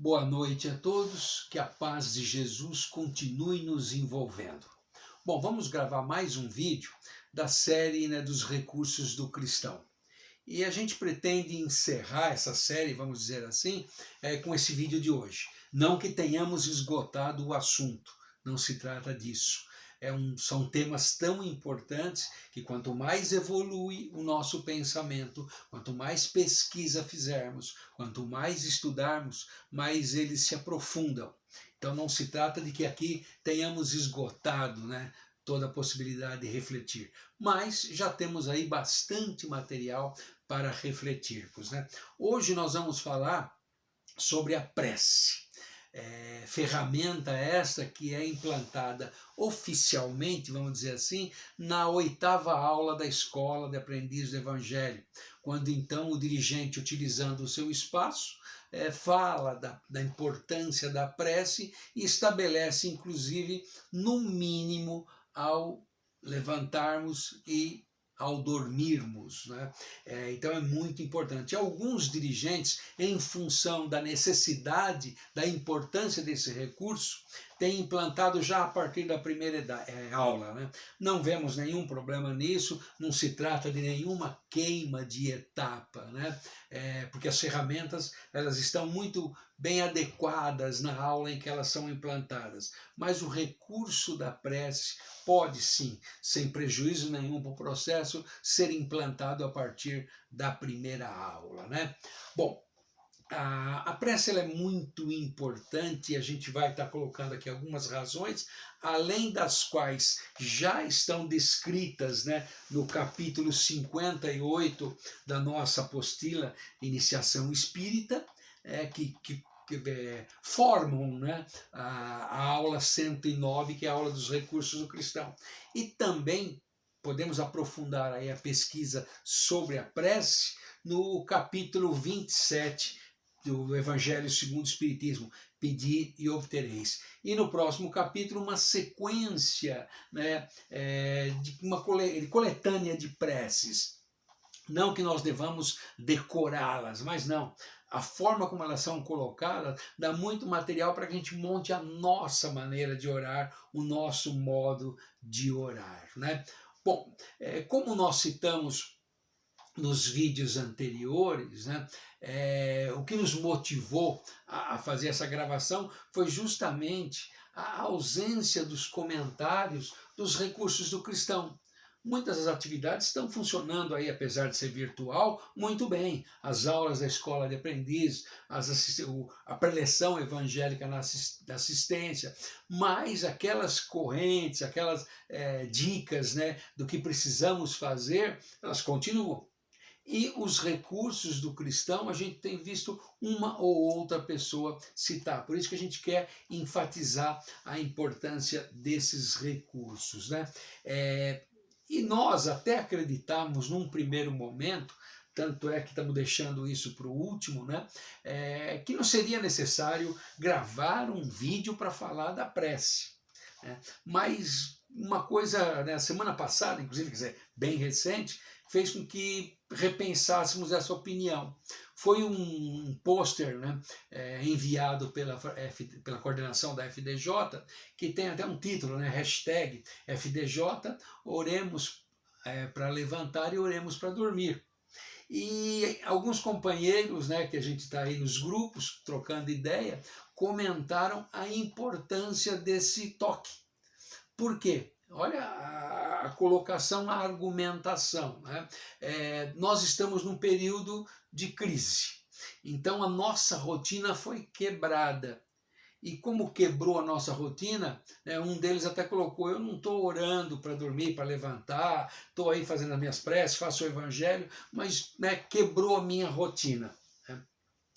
Boa noite a todos, que a paz de Jesus continue nos envolvendo. Bom, vamos gravar mais um vídeo da série, dos recursos do cristão. E a gente pretende encerrar essa série, vamos dizer assim, com esse vídeo de hoje. Não que tenhamos esgotado o assunto, não se trata disso. São temas tão importantes que quanto mais evolui o nosso pensamento, quanto mais pesquisa fizermos, quanto mais estudarmos, mais eles se aprofundam. Então não se trata de que aqui tenhamos esgotado, toda a possibilidade de refletir, mas já temos aí bastante material para refletirmos. Hoje nós vamos falar sobre a prece. Ferramenta esta que é implantada oficialmente, vamos dizer assim, na 8ª aula da Escola de Aprendiz do Evangelho, quando então o dirigente, utilizando o seu espaço, fala da importância da prece e estabelece, inclusive, no mínimo, ao levantarmos e ao dormirmos. Então é muito importante. Alguns dirigentes, em função da necessidade, da importância desse recurso, têm implantado já a partir da primeira aula. Não vemos nenhum problema nisso, não se trata de nenhuma queima de etapa, porque as ferramentas elas estão muito bem adequadas na aula em que elas são implantadas. Mas o recurso da prece pode sim, sem prejuízo nenhum para o processo, ser implantado a partir da primeira aula. Bom, a prece ela é muito importante e a gente vai estar colocando aqui algumas razões, além das quais já estão descritas no capítulo 58 da nossa apostila Iniciação Espírita, que formam a aula 109, que é a aula dos recursos do cristão. E também podemos aprofundar aí a pesquisa sobre a prece no capítulo 27 do Evangelho segundo o Espiritismo, Pedi e obtereis. E no próximo capítulo uma sequência de uma coletânea de preces. Não que nós devamos decorá-las, mas não. A forma como elas são colocadas dá muito material para que a gente monte a nossa maneira de orar, o nosso modo de orar. Bom, como nós citamos nos vídeos anteriores, o que nos motivou a fazer essa gravação foi justamente a ausência dos comentários dos recursos do cristão. Muitas das atividades estão funcionando aí, apesar de ser virtual, muito bem. As aulas da Escola de Aprendiz, a preleção evangélica na assistência, mas aquelas correntes, aquelas dicas do que precisamos fazer, elas continuam. E os recursos do cristão, a gente tem visto uma ou outra pessoa citar. Por isso que a gente quer enfatizar a importância desses recursos. E nós até acreditamos num primeiro momento, tanto é que estamos deixando isso para o último, que não seria necessário gravar um vídeo para falar da prece. Mas uma coisa, semana passada, inclusive, quer dizer, bem recente, fez com que repensássemos essa opinião. Foi um pôster enviado pela coordenação da FDJ, que tem até um título, hashtag FDJ, oremos para levantar e oremos para dormir. E alguns companheiros, que a gente está aí nos grupos, trocando ideia, comentaram a importância desse toque. Por quê? Olha a colocação, a argumentação. Nós estamos num período de crise, então a nossa rotina foi quebrada. E como quebrou a nossa rotina, um deles até colocou, eu não estou orando para dormir, para levantar, estou aí fazendo as minhas preces, faço o evangelho, mas quebrou a minha rotina.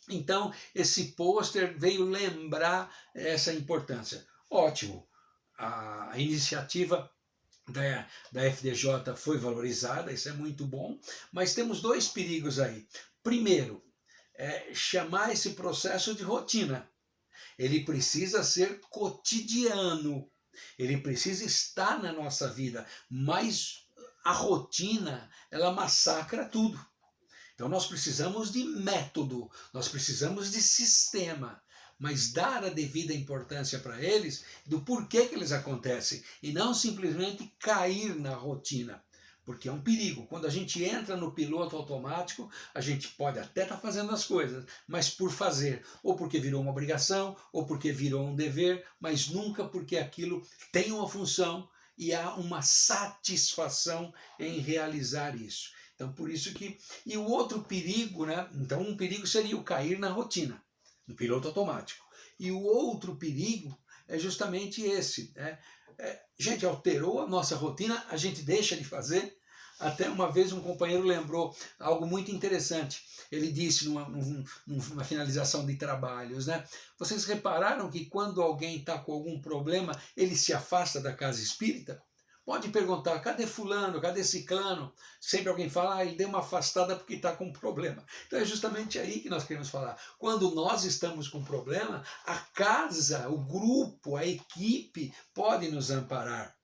Então esse pôster veio lembrar essa importância. Ótimo, a iniciativa da FDJ foi valorizada, isso é muito bom, mas temos dois perigos aí. Primeiro, chamar esse processo de rotina. Ele precisa ser cotidiano, ele precisa estar na nossa vida, mas a rotina, ela massacra tudo. Então nós precisamos de método, nós precisamos de sistema. mas dar a devida importância para eles do porquê que eles acontecem e não simplesmente cair na rotina. Porque é um perigo. Quando a gente entra no piloto automático, a gente pode até estar fazendo as coisas, mas por fazer, ou porque virou uma obrigação, ou porque virou um dever, mas nunca porque aquilo tem uma função e há uma satisfação em realizar isso. Então, por isso que... E o outro perigo, né? Então, um perigo seria o cair na rotina, no piloto automático. E o outro perigo é justamente esse, né? Gente, alterou a nossa rotina, a gente deixa de fazer. Até uma vez um companheiro lembrou algo muito interessante. Ele disse numa finalização de trabalhos, né? Vocês repararam que quando alguém está com algum problema, ele se afasta da casa espírita? Pode perguntar, cadê fulano, cadê ciclano? Sempre alguém fala, ele deu uma afastada porque está com um problema. Então é justamente aí que nós queremos falar. Quando nós estamos com um problema, a casa, o grupo, a equipe pode nos amparar.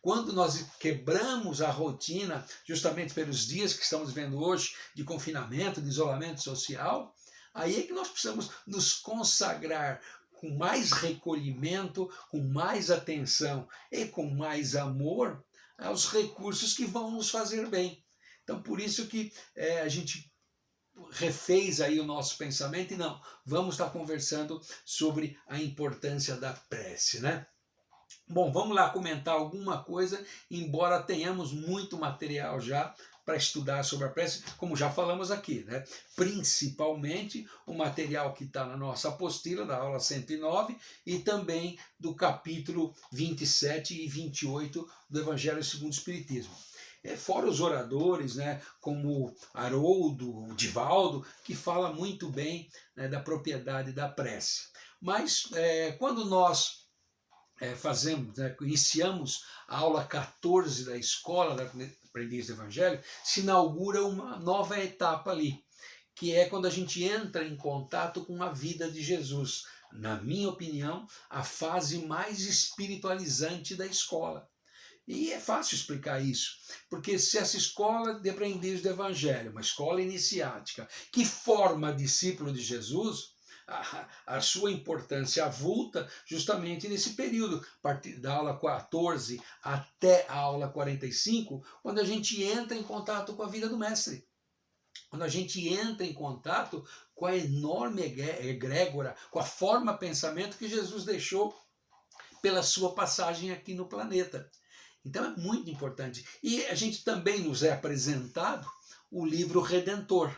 Quando nós quebramos a rotina, justamente pelos dias que estamos vivendo hoje, de confinamento, de isolamento social, aí é que nós precisamos nos consagrar com mais recolhimento, com mais atenção e com mais amor aos recursos que vão nos fazer bem. Então, por isso que a gente refez aí o nosso pensamento e não, vamos estar conversando sobre a importância da prece, né? Bom, vamos lá comentar alguma coisa, embora tenhamos muito material já para estudar sobre a prece, como já falamos aqui, né? Principalmente o material que está na nossa apostila, da aula 109, e também do capítulo 27 e 28 do Evangelho segundo o Espiritismo. Fora os oradores, né, como Haroldo, o Divaldo, que fala muito bem, né, da propriedade da prece. Mas quando nós fazemos, né, iniciamos a aula 14 da Escola da Aprendiz do Evangelho, se inaugura uma nova etapa ali, que é quando a gente entra em contato com a vida de Jesus. Na minha opinião, a fase mais espiritualizante da escola. E é fácil explicar isso, porque se essa escola de aprendiz do Evangelho, uma escola iniciática, que forma discípulo de Jesus, a sua importância avulta justamente nesse período, a partir da aula 14 até a aula 45, quando a gente entra em contato com a vida do Mestre. Quando a gente entra em contato com a enorme egrégora, com a forma pensamento que Jesus deixou pela sua passagem aqui no planeta. Então é muito importante. E a gente também nos é apresentado o livro Redentor.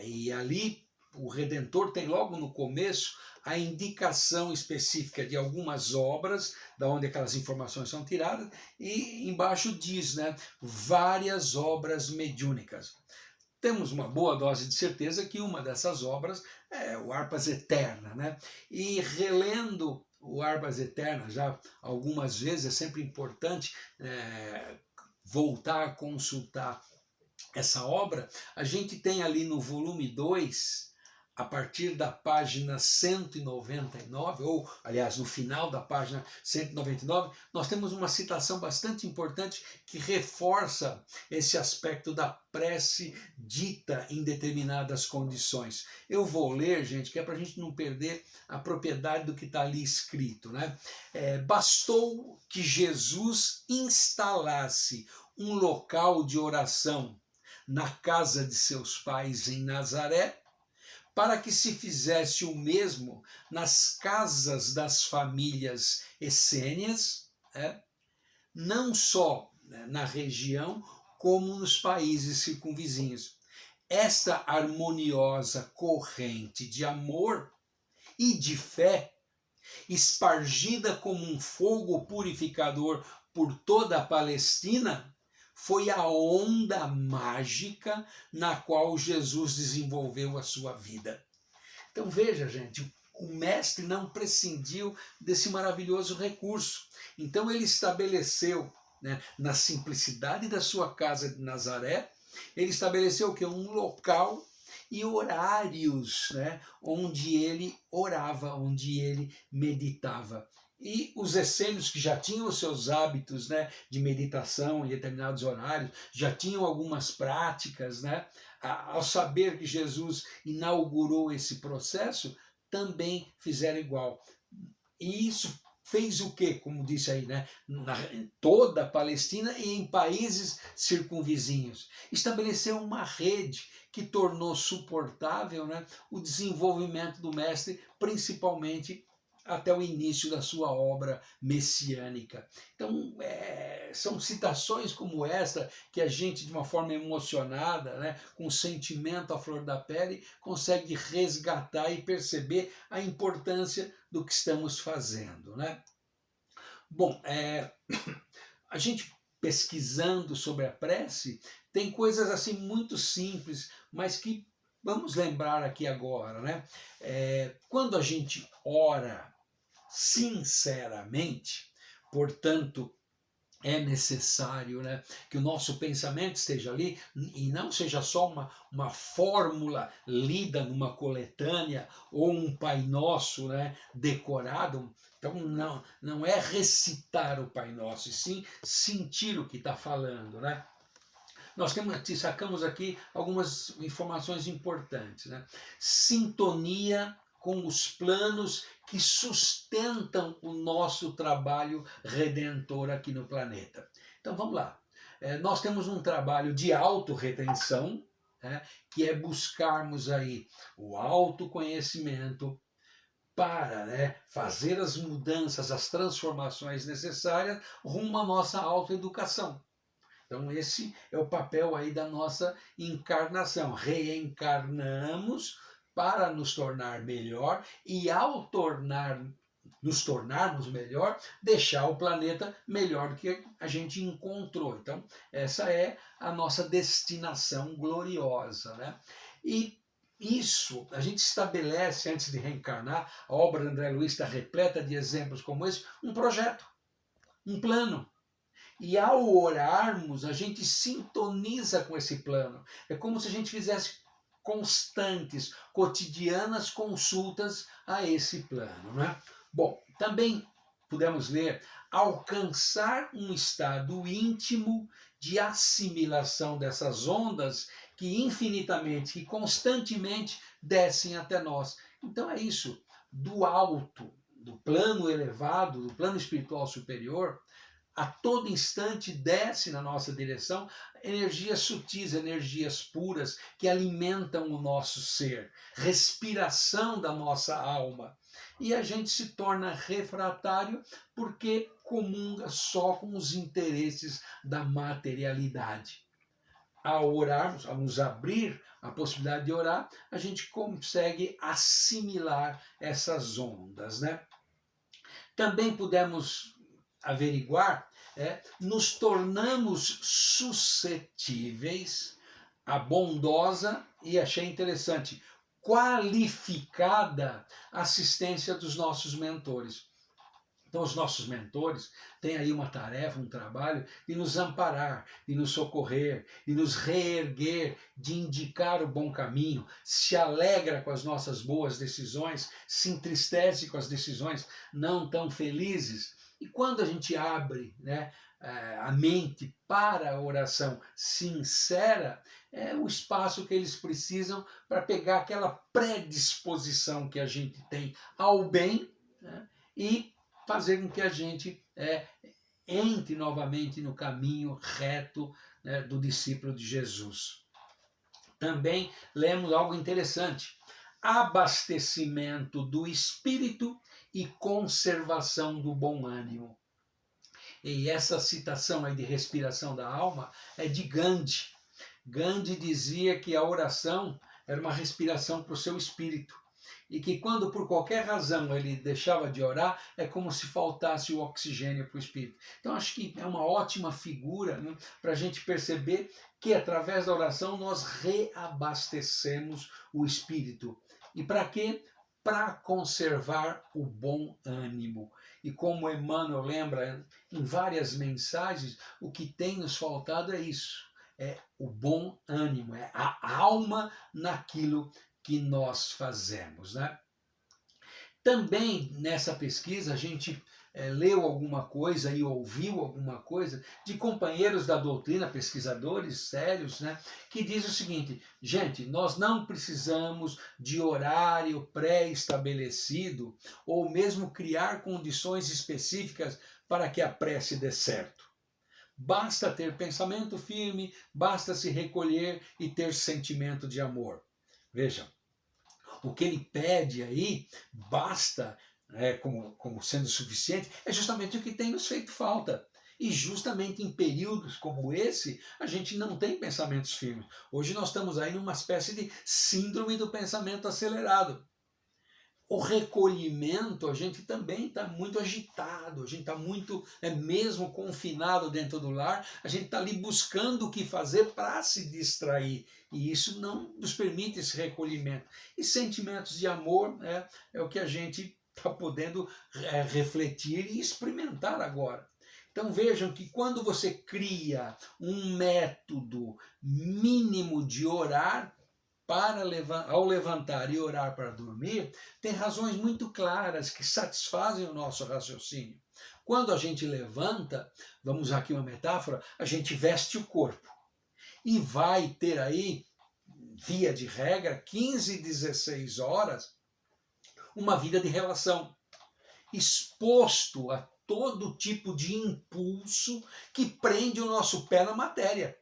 E ali o Redentor tem logo no começo a indicação específica de algumas obras, da onde aquelas informações são tiradas, e embaixo diz, né, várias obras mediúnicas. Temos uma boa dose de certeza que uma dessas obras é o Harpas Eterna, né? E relendo o Harpas Eterna já algumas vezes, é sempre importante voltar a consultar essa obra. A gente tem ali no volume 2, a partir da página 199, ou, aliás, no final da página 199, nós temos uma citação bastante importante que reforça esse aspecto da prece dita em determinadas condições. Eu vou ler, gente, que é para a gente não perder a propriedade do que está ali escrito, né? Bastou que Jesus instalasse um local de oração na casa de seus pais em Nazaré, para que se fizesse o mesmo nas casas das famílias essênias, não só na região, como nos países circunvizinhos. Esta harmoniosa corrente de amor e de fé, espargida como um fogo purificador por toda a Palestina, foi a onda mágica na qual Jesus desenvolveu a sua vida. Então veja, gente, o mestre não prescindiu desse maravilhoso recurso. Então ele estabeleceu, né, na simplicidade da sua casa de Nazaré, ele estabeleceu o quê? Um local e horários, né, onde ele orava, onde ele meditava. E os essênios que já tinham os seus hábitos, né, de meditação em determinados horários, já tinham algumas práticas, né, ao saber que Jesus inaugurou esse processo, também fizeram igual. E isso fez o quê? Como disse aí, né? Em toda a Palestina e em países circunvizinhos. Estabeleceu uma rede que tornou suportável, né, o desenvolvimento do mestre, principalmente até o início da sua obra messiânica. Então, são citações como esta que a gente, de uma forma emocionada, né, com sentimento à flor da pele, consegue resgatar e perceber a importância do que estamos fazendo, né? Bom, a gente pesquisando sobre a prece tem coisas assim muito simples, mas que vamos lembrar aqui agora, né? Quando a gente ora sinceramente, portanto, é necessário, né, que o nosso pensamento esteja ali e não seja só uma fórmula lida numa coletânea ou um Pai Nosso, né, decorado. Então não é recitar o Pai Nosso, e sim sentir o que está falando, né? Nós sacamos aqui algumas informações importantes, né? Sintonia com os planos que sustentam o nosso trabalho redentor aqui no planeta. Então vamos lá. Nós temos um trabalho de autorretenção, né, que é buscarmos aí o autoconhecimento para, né, fazer as mudanças, as transformações necessárias rumo à nossa autoeducação. Então esse é o papel aí da nossa encarnação. Reencarnamos para nos tornar melhor e ao nos tornarmos melhor, deixar o planeta melhor do que a gente encontrou. Então essa é a nossa destinação gloriosa, né? E isso a gente estabelece antes de reencarnar. A obra de André Luiz está repleta de exemplos como esse, um projeto, um plano. E ao orarmos, a gente sintoniza com esse plano. É como se a gente fizesse constantes, cotidianas consultas a esse plano, né? Bom, também podemos ler alcançar um estado íntimo de assimilação dessas ondas que infinitamente, que constantemente descem até nós. Então é isso, do alto, do plano elevado, do plano espiritual superior, a todo instante desce na nossa direção energias sutis, energias puras que alimentam o nosso ser, respiração da nossa alma. E a gente se torna refratário porque comunga só com os interesses da materialidade. Ao orarmos, ao nos abrir a possibilidade de orar, a gente consegue assimilar essas ondas, né? Também pudemos averiguar, nos tornamos suscetíveis à bondosa e, achei interessante, qualificada assistência dos nossos mentores. Então, os nossos mentores têm aí uma tarefa, um trabalho de nos amparar, de nos socorrer, de nos reerguer, de indicar o bom caminho, se alegra com as nossas boas decisões, se entristece com as decisões não tão felizes. E quando a gente abre, né, a mente para a oração sincera, é o espaço que eles precisam para pegar aquela predisposição que a gente tem ao bem, né, e fazer com que a gente entre novamente no caminho reto, né, do discípulo de Jesus. Também lemos algo interessante: abastecimento do espírito e conservação do bom ânimo. E essa citação aí de respiração da alma é de Gandhi. Gandhi dizia que a oração era uma respiração para o seu espírito. E que quando por qualquer razão ele deixava de orar, é como se faltasse o oxigênio para o espírito. Então acho que é uma ótima figura, né, para a gente perceber que através da oração nós reabastecemos o espírito. E para quê? Para conservar o bom ânimo. E como Emmanuel lembra em várias mensagens, o que tem nos faltado é isso, é o bom ânimo, é a alma naquilo que nós fazemos, né? Também nessa pesquisa a gente leu alguma coisa e ouviu alguma coisa de companheiros da doutrina, pesquisadores sérios, né, que diz o seguinte: gente, nós não precisamos de horário pré-estabelecido ou mesmo criar condições específicas para que a prece dê certo. Basta ter pensamento firme, basta se recolher e ter sentimento de amor. Vejam, o que ele pede aí, basta, como sendo suficiente, é justamente o que tem nos feito falta. E justamente em períodos como esse, a gente não tem pensamentos firmes. Hoje nós estamos aí numa espécie de síndrome do pensamento acelerado. O recolhimento, a gente também está muito agitado, a gente está muito, mesmo confinado dentro do lar, a gente está ali buscando o que fazer para se distrair. E isso não nos permite esse recolhimento. E sentimentos de amor é o que a gente está podendo refletir e experimentar agora. Então vejam que quando você cria um método mínimo de orar, ao levantar e orar para dormir, tem razões muito claras que satisfazem o nosso raciocínio. Quando a gente levanta, vamos usar aqui uma metáfora, a gente veste o corpo e vai ter aí, via de regra, 15, 16 horas, uma vida de relação, exposto a todo tipo de impulso que prende o nosso pé na matéria.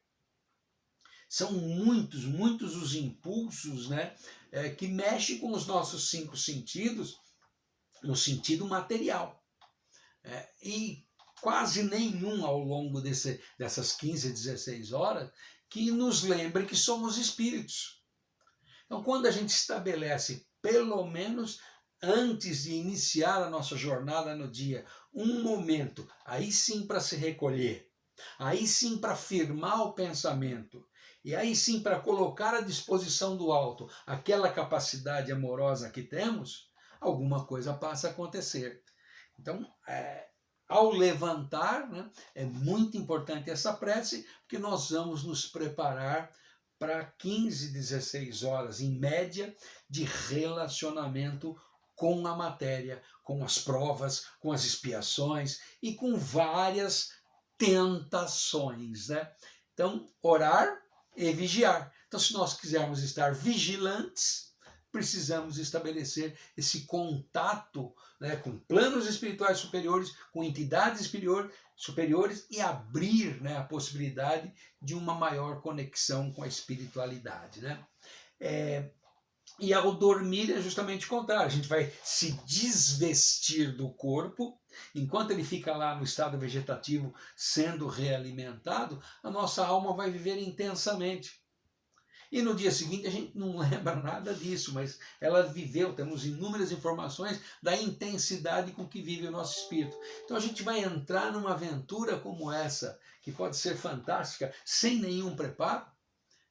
São muitos os impulsos, que mexem com os nossos 5 sentidos, no sentido material. E quase nenhum ao longo dessas 15, 16 horas que nos lembre que somos espíritos. Então, quando a gente estabelece, pelo menos antes de iniciar a nossa jornada no dia, um momento, aí sim para se recolher, aí sim para firmar o pensamento, e aí sim para colocar à disposição do alto aquela capacidade amorosa que temos, alguma coisa passa a acontecer. Então, ao levantar, é muito importante essa prece, porque nós vamos nos preparar para 15, 16 horas, em média, de relacionamento com a matéria, com as provas, com as expiações e com várias tentações. Então, orar e vigiar. Então, se nós quisermos estar vigilantes, precisamos estabelecer esse contato com planos espirituais superiores, com entidades superiores e abrir a possibilidade de uma maior conexão com a espiritualidade. E ao dormir é justamente o contrário, a gente vai se desvestir do corpo, enquanto ele fica lá no estado vegetativo sendo realimentado, a nossa alma vai viver intensamente. E no dia seguinte a gente não lembra nada disso, mas ela viveu, temos inúmeras informações da intensidade com que vive o nosso espírito. Então a gente vai entrar numa aventura como essa, que pode ser fantástica, sem nenhum preparo.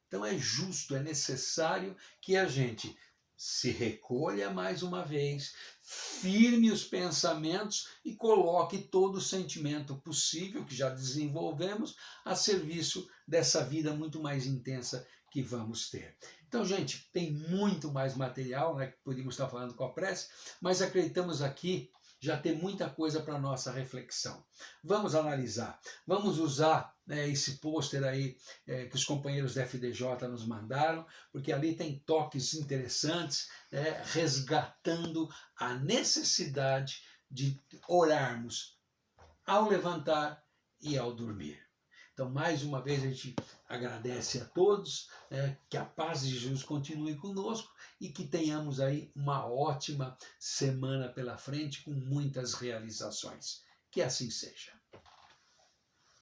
Então é justo, é necessário que a gente se recolha mais uma vez, firme os pensamentos e coloque todo o sentimento possível que já desenvolvemos a serviço dessa vida muito mais intensa que vamos ter. Então, gente, tem muito mais material que podíamos estar falando com a prece, mas acreditamos aqui já ter muita coisa para nossa reflexão. Vamos analisar, vamos usar esse pôster aí que os companheiros da FDJ nos mandaram, porque ali tem toques interessantes, resgatando a necessidade de orarmos ao levantar e ao dormir. Então, mais uma vez, a gente agradece a todos, que a paz de Jesus continue conosco e que tenhamos aí uma ótima semana pela frente com muitas realizações. Que assim seja.